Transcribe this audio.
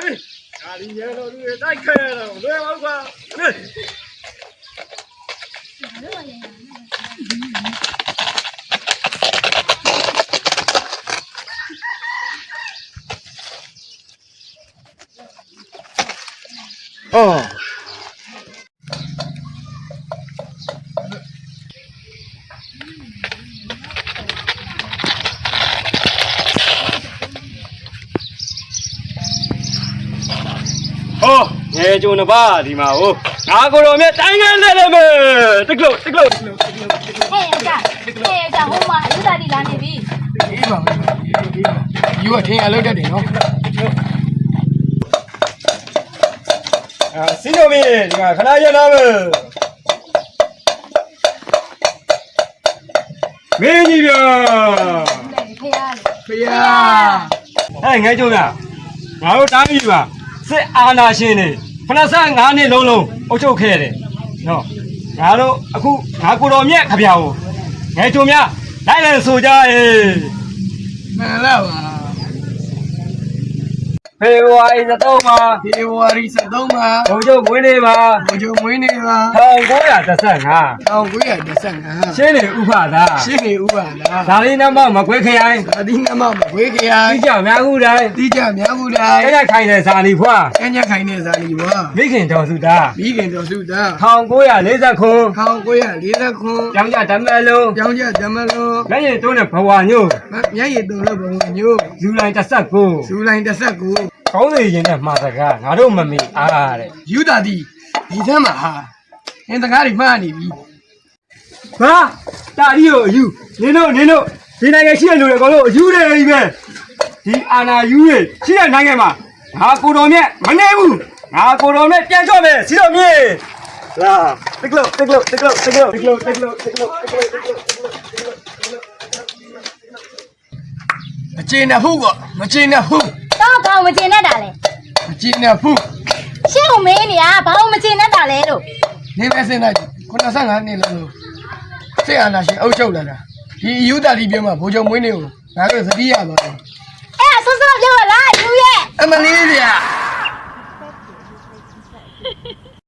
ဒီရဲတော်ကြီးတိုက်ခဲတော့လွယ်ပါကွာအော်ငယ်ကျုံတစ်ပါးဒီမှာဟိုငါကိုတော်မြတ်တိုင်းငယ်နဲ့လည်းပဲတက်လို့ဟဲ့အကြဟိုမှာအလူသားဒီလာနေပြီအေးပါယူကထင်းရလောက်တတ်တယ်နော်စင်းတော်မင်းဒီမှာခဏရနာပဲမင်းကြီးဗျာဖေးဟဲ့ငယ်ကျုံဗျာငါတို့တိုင်းပြီပါစစ်အာဏာရှင်တွေ85နှစ်လုံးအုပ်ချုပ်ခဲ့တယ်နော်ငါတို့အခုငါကိုတော်မြတ်ခဗျာကိုငယ်ချုံများလိုက်လဲဆိုကြမှန်လားပါဖေဖော်ဝါရီ23မှာဘုံချုပ်မွေးနေ့ပါ1935ရှင်းနေဥပဒါဒါလေးနမမကွဲခရိုင်တိကျများခုတိုင်းအဲ့ရခိုင်တဲ့ဇာလီဖွာမိခင်တော်စုသား1940ခုကျောင်းကြဓမ္မလုံးလက်ရည်တုံးတဲ့ဘဝညို့ဇူလိုင်19ကောင်းစီရင်နဲ့မှားစကားငါတို့မမေ့အားတဲ့ယူတာဒီထဲမှာဟာအင်းတကားတွေမှားနေပြီဟာတာဒီကိုအယူနင်တို့ဒီနိုင်ငံရှိတဲ့လူတွေအကုန်လုံးအယူတွေကြီးပဲဒီအာနာယူတွေရှိတဲ့နိုင်ငံမှာငါကိုတော်မြတ်မနေဘူးငါကိုတော်မြတ်ပြန်ချော့မယ်စီတော်မြေလာတက်လို့မကျေနပ်ဘူးတော့ဘာမကျင်နဲ့တာလဲမကျေနပ်ဘူးရှင်းကိုမင်းနေရဘာမကျင်နဲ့တာလဲလို့ နေမစင်းလိုက်95နှစ်လုံးစစ်အာဏာရှင်အုပ်ချုပ်လာတာဒီယူတာဒီပြောမှာဘိုးချုပ်မွေးနေကိုငါတို့သတိရပါဘူးအဲ့ဒါဆော့ပြောလားယူရဲ့အမလေးဗျာ